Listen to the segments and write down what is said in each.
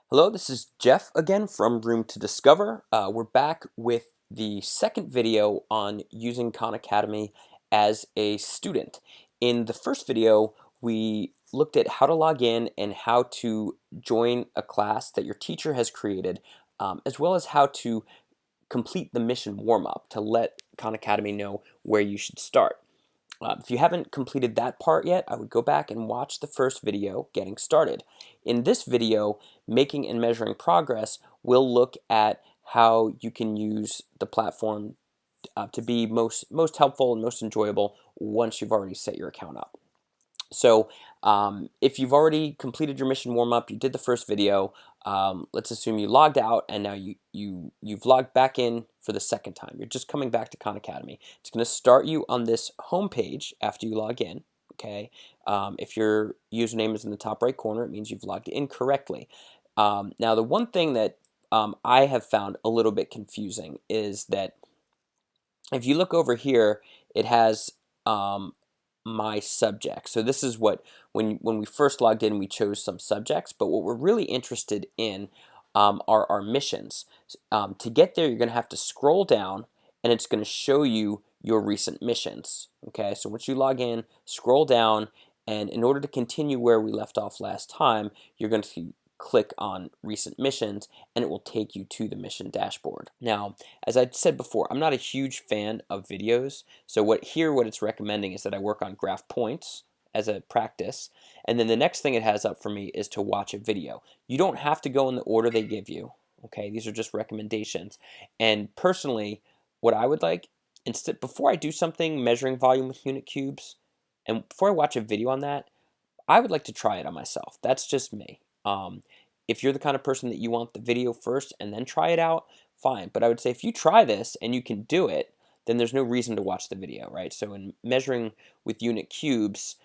Hello, this is Jeff again from Room to Discover. We're back with the second video on using Khan Academy as a student. In the first video, we looked at how to log in and how to join a class that your teacher has created, as well as how to complete the mission warm-up to let Khan Academy know where you should start. If you haven't completed that part yet, I would go back and watch the first video, Getting Started. In this video, Making and Measuring Progress, we'll look at how you can use the platform to be most helpful and most enjoyable once you've already set your account up. So if you've already completed your mission warm-up, you did the first video, let's assume you logged out and now you've logged back in for the second time. You're just coming back to Khan Academy. It's going to start you on this home page after you log in. Okay, if your username is in the top right corner, it means you've logged in correctly. Now, the one thing that I have found a little bit confusing is that if you look over here, it has my subject. So this is what, when we first logged in, we chose some subjects, but what we're really interested in are our missions. To get there, you're going to have to scroll down, and it's going to show you your recent missions. Okay, so once you log in, scroll down, and in order to continue where we left off last time, you're going to click on recent missions, and it will take you to the mission dashboard. Now, as I said before, I'm not a huge fan of videos, so what it's recommending is that I work on graph points as a practice, and then the next thing it has up for me is to watch a video. You don't have to go in the order they give you, okay? These are just recommendations. And personally, what I would like, instead, before I do something measuring volume with unit cubes, and before I watch a video on that, I would like to try it on myself. That's just me. If you're the kind of person that you want the video first and then try it out, fine. But I would say if you try this and you can do it, then there's no reason to watch the video, right? So in measuring with unit cubes,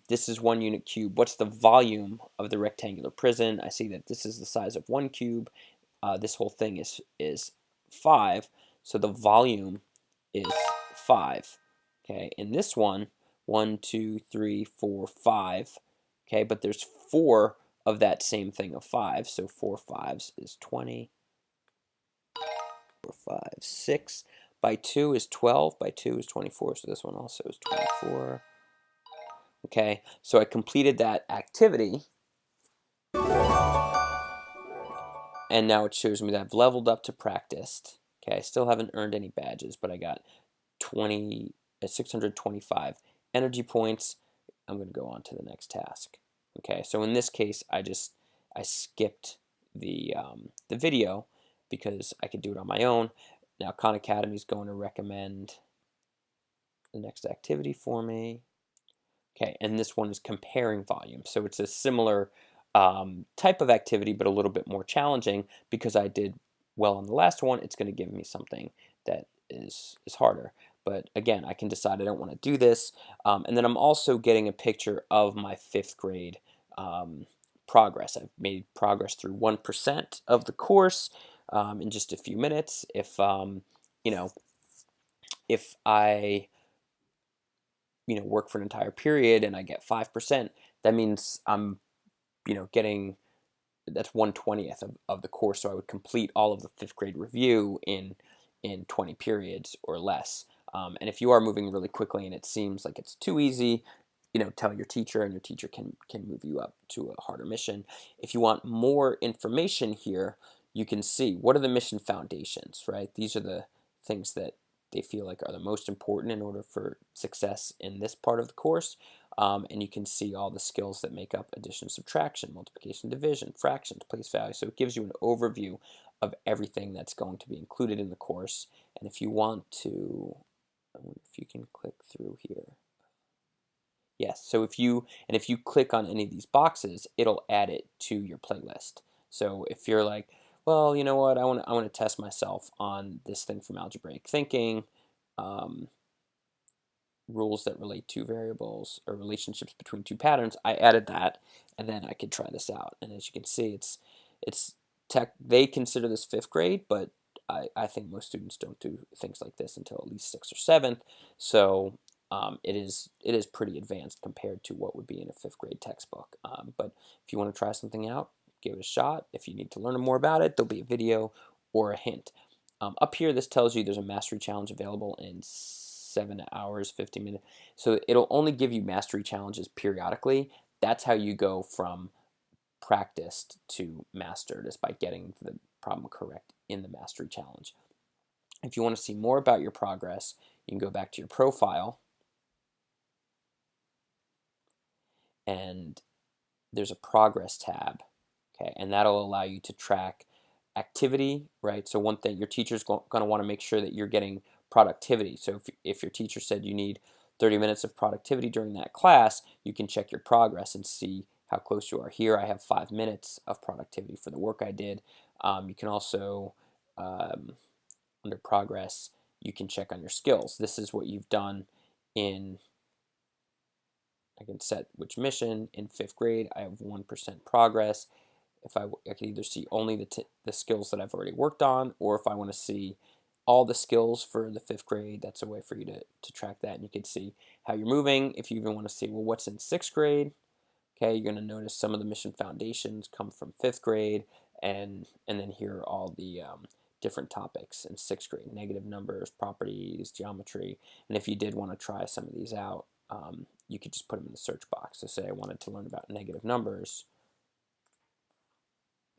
this is 1 unit cube. What's the volume of the rectangular prison? I see that this is the size of 1 cube. This whole thing is 5, so the volume is 5. Okay, in this one, 1, 2, 3, 4, 5. Okay, but there's 4 of that same thing of 5, so 4 fives is 20. 4, 5, 6 by 2 is 12, by 2 is 24, so this one also is 24. Okay, so I completed that activity, and now it shows me that I've leveled up to practiced. Okay, I still haven't earned any badges, but I got 625 energy points. I'm going to go on to the next task. Okay, so in this case, I skipped the video because I could do it on my own. Now Khan Academy is going to recommend the next activity for me. Okay, and this one is comparing volume. So it's a similar type of activity, but a little bit more challenging because I did well on the last one. It's going to give me something that is harder. But again, I can decide I don't want to do this. And then I'm also getting a picture of my 5th grade progress. I've made progress through 1% of the course in just a few minutes. If if I work for an entire period and I get 5%, that means I'm getting, that's 1/20th of the course. So I would complete all of the 5th grade review in 20 periods or less. And if you are moving really quickly and it seems like it's too easy, tell your teacher, and your teacher can move you up to a harder mission. If you want more information here, you can see what are the mission foundations, right? These are the things that they feel like are the most important in order for success in this part of the course. And you can see all the skills that make up addition, subtraction, multiplication, division, fractions, place value. So it gives you an overview of everything that's going to be included in the course. And if you want to, I wonder if you can click through here. Yes, so if you click on any of these boxes, it'll add it to your playlist. So if you're like, well, you know what, I want to test myself on this thing from algebraic thinking, rules that relate to variables or relationships between two patterns, I added that, and then I could try this out. And as you can see, it's tech. They consider this 5th grade, but I think most students don't do things like this until at least 6th or 7th. So it is pretty advanced compared to what would be in a 5th grade textbook. But if you want to try something out, give it a shot. If you need to learn more about it, there'll be a video or a hint. Up here, this tells you there's a mastery challenge available in 7 hours, 50 minutes. So it'll only give you mastery challenges periodically. That's how you go from practiced to mastered, is by getting the problem correct in the mastery challenge. If you want to see more about your progress, you can go back to your profile, and there's a progress tab, okay, and that'll allow you to track activity, right? So one thing, your teacher's going to want to make sure that you're getting productivity. So if your teacher said you need 30 minutes of productivity during that class, you can check your progress and see how close you are. Here I have 5 minutes of productivity for the work I did. You can also, under progress, you can check on your skills. This is what you've done in, I can set which mission. In 5th grade, I have 1% progress. If I can either see only the skills that I've already worked on, or if I want to see all the skills for the 5th grade, that's a way for you to track that. And you can see how you're moving. If you even want to see, well, what's in 6th grade, okay, you're going to notice some of the mission foundations come from 5th grade, and then here are all the different topics in 6th grade: negative numbers, properties, geometry. And if you did want to try some of these out, you could just put them in the search box. So say I wanted to learn about negative numbers,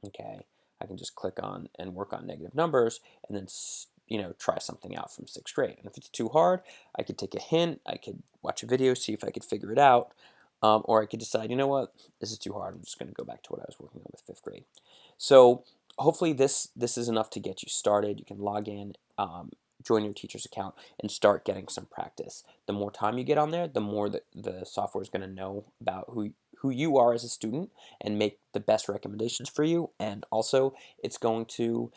okay, I can just click on and work on negative numbers, and then try something out from 6th grade. And if it's too hard, I could take a hint, I could watch a video, see if I could figure it out, or I could decide, you know what, this is too hard, I'm just going to go back to what I was working on with 5th grade. So hopefully this is enough to get you started. You can log in, join your teacher's account, and start getting some practice. The more time you get on there, the more the software is going to know about who you are as a student and make the best recommendations for you. And also, it's going to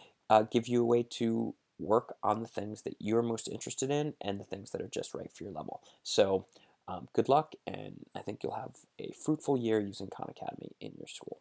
give you a way to work on the things that you're most interested in and the things that are just right for your level. So good luck, and I think you'll have a fruitful year using Khan Academy in your school.